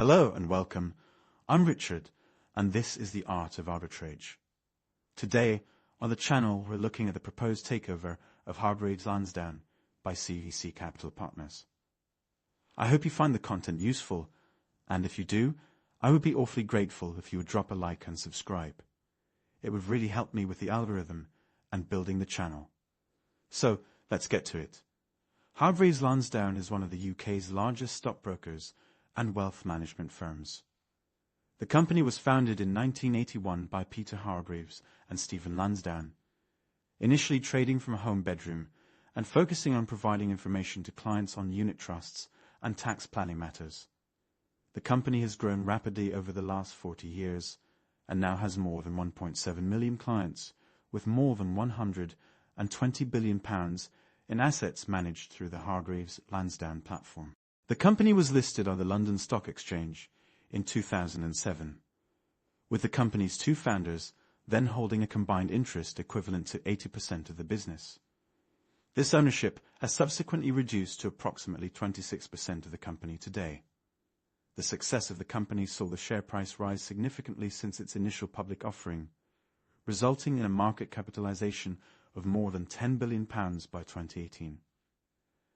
Hello and welcome. I'm Richard, and this is the Art of Arbitrage. Today, on the channel, we're looking at the proposed takeover of Hargreaves Lansdown by CVC Capital Partners. I hope you find the content useful, and if you do, I would be awfully grateful if you would drop a like and subscribe. It would really help me with the algorithm and building the channel. So, let's get to it. Hargreaves Lansdown is one of the UK's largest stockbrokers and wealth management firms. The company was founded in 1981 by Peter Hargreaves and Stephen Lansdown, initially trading from a home bedroom and focusing on providing information to clients on unit trusts and tax planning matters. The company has grown rapidly over the last 40 years and now has more than 1.7 million clients with more than £120 billion in assets managed through the Hargreaves Lansdown platform. The company was listed on the London Stock Exchange in 2007, with the company's two founders then holding a combined interest equivalent to 80% of the business. This ownership has subsequently reduced to approximately 26% of the company today. The success of the company saw the share price rise significantly since its initial public offering, resulting in a market capitalization of more than £10 billion by 2018.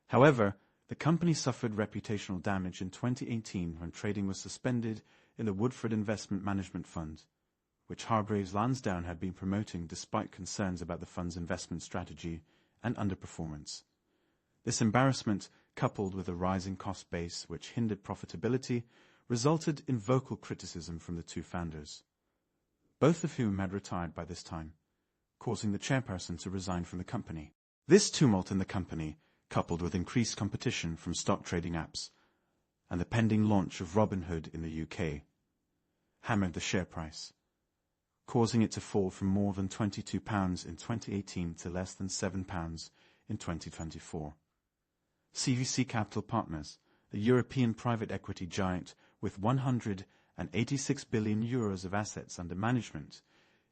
However, the company suffered reputational damage in 2018 when trading was suspended in the Woodford Investment Management Fund, which Hargreaves Lansdown had been promoting despite concerns about the fund's investment strategy and underperformance. This embarrassment, coupled with a rising cost base which hindered profitability, resulted in vocal criticism from the two founders, both of whom had retired by this time, causing the chairperson to resign from the company. This tumult in the company, coupled with increased competition from stock trading apps and the pending launch of Robinhood in the UK, hammered the share price, causing it to fall from more than £22 in 2018 to less than £7 in 2024. CVC Capital Partners, the European private equity giant with €186 billion of assets under management,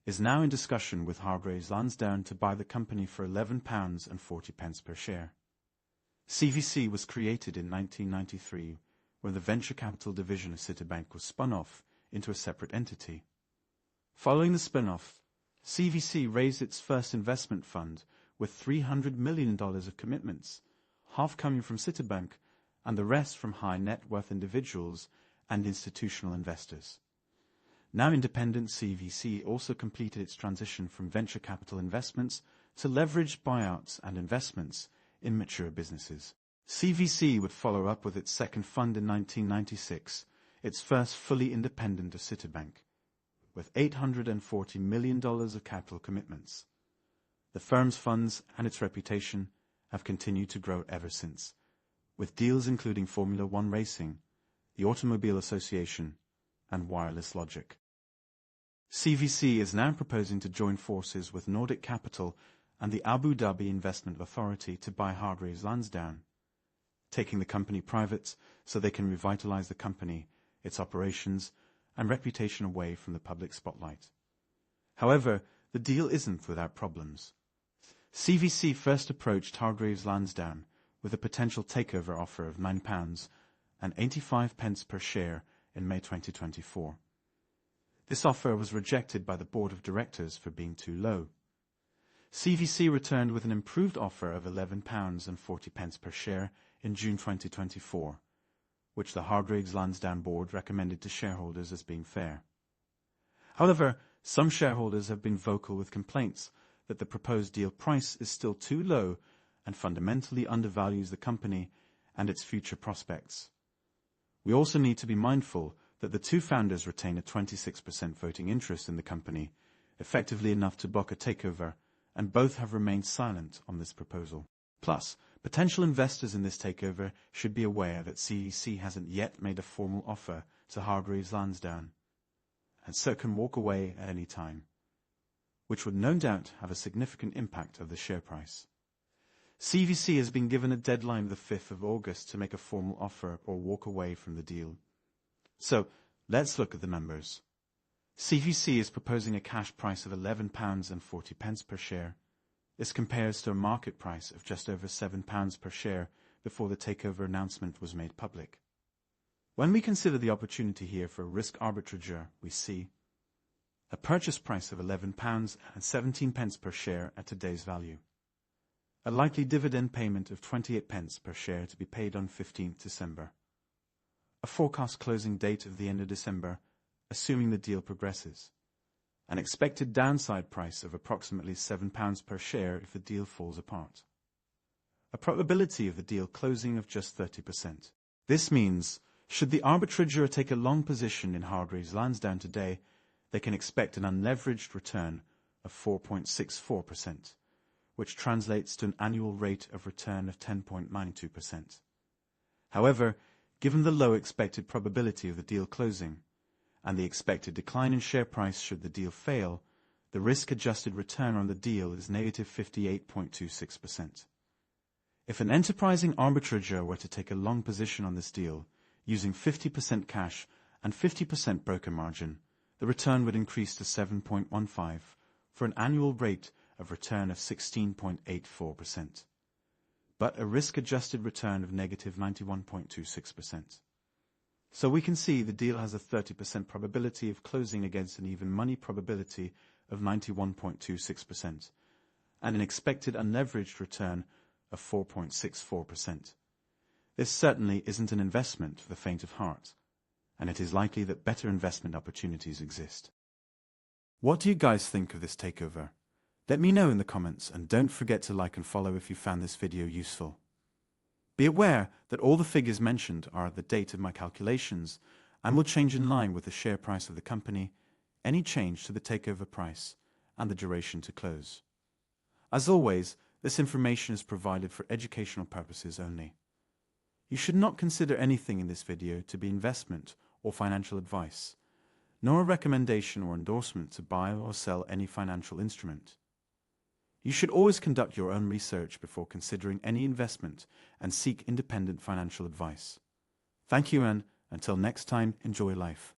is now in discussion with Hargreaves Lansdown to buy the company for £11.40 per share. CVC was created in 1993 when the venture capital division of Citibank was spun off into a separate entity. Following the spin-off, CVC raised its first investment fund with $300 million of commitments, half coming from Citibank and the rest from high net worth individuals and institutional investors. Now independent, CVC also completed its transition from venture capital investments to leveraged buyouts and investments in mature businesses. CVC would follow up with its second fund in 1996, its first fully independent of Citibank, with $840 million of capital commitments. The firm's funds and its reputation have continued to grow ever since, with deals including Formula One racing, the Automobile Association, and Wireless Logic. CVC is now proposing to join forces with Nordic Capital and the Abu Dhabi Investment Authority to buy Hargreaves Lansdown, taking the company private so they can revitalize the company, its operations, and reputation away from the public spotlight. However, the deal isn't without problems. CVC first approached Hargreaves Lansdown with a potential takeover offer of £9.85 per share in May 2024. This offer was rejected by the board of directors for being too low. CVC returned with an improved offer of £11.40 per share in June 2024, which the Hargreaves Lansdown board recommended to shareholders as being fair. However, some shareholders have been vocal with complaints that the proposed deal price is still too low and fundamentally undervalues the company and its future prospects. We also need to be mindful that the two founders retain a 26% voting interest in the company, effectively enough to block a takeover, and both have remained silent on this proposal. Plus, potential investors in this takeover should be aware that CVC hasn't yet made a formal offer to Hargreaves Lansdown, and so can walk away at any time, which would no doubt have a significant impact on the share price. CVC has been given a deadline of the 5th of August to make a formal offer or walk away from the deal. So, let's look at the numbers. CVC is proposing a cash price of £11.40 per share. This compares to a market price of just over £7 per share before the takeover announcement was made public. When we consider the opportunity here for a risk arbitrager, we see a purchase price of £11.17 per share at today's value, a likely dividend payment of 28p per share to be paid on 15th December, a forecast closing date of the end of December, assuming the deal progresses, an expected downside price of approximately £7 per share if the deal falls apart, a probability of the deal closing of just 30%. This means, should the arbitrager take a long position in Hargreaves Lansdown today, they can expect an unleveraged return of 4.64%, which translates to an annual rate of return of 10.92%. However, given the low expected probability of the deal closing, and the expected decline in share price should the deal fail, the risk-adjusted return on the deal is negative 58.26%. If an enterprising arbitrager were to take a long position on this deal, using 50% cash and 50% broker margin, the return would increase to 7.15 for an annual rate of return of 16.84%, but a risk-adjusted return of negative 91.26%. So we can see the deal has a 30% probability of closing against an even money probability of 91.26%, and an expected unleveraged return of 4.64%. This certainly isn't an investment for the faint of heart, and it is likely that better investment opportunities exist. What do you guys think of this takeover? Let me know in the comments, and don't forget to like and follow if you found this video useful. Be aware that all the figures mentioned are at the date of my calculations and will change in line with the share price of the company, any change to the takeover price, and the duration to close. As always, this information is provided for educational purposes only. You should not consider anything in this video to be investment or financial advice, nor a recommendation or endorsement to buy or sell any financial instrument. You should always conduct your own research before considering any investment and seek independent financial advice. Thank you, and until next time, enjoy life.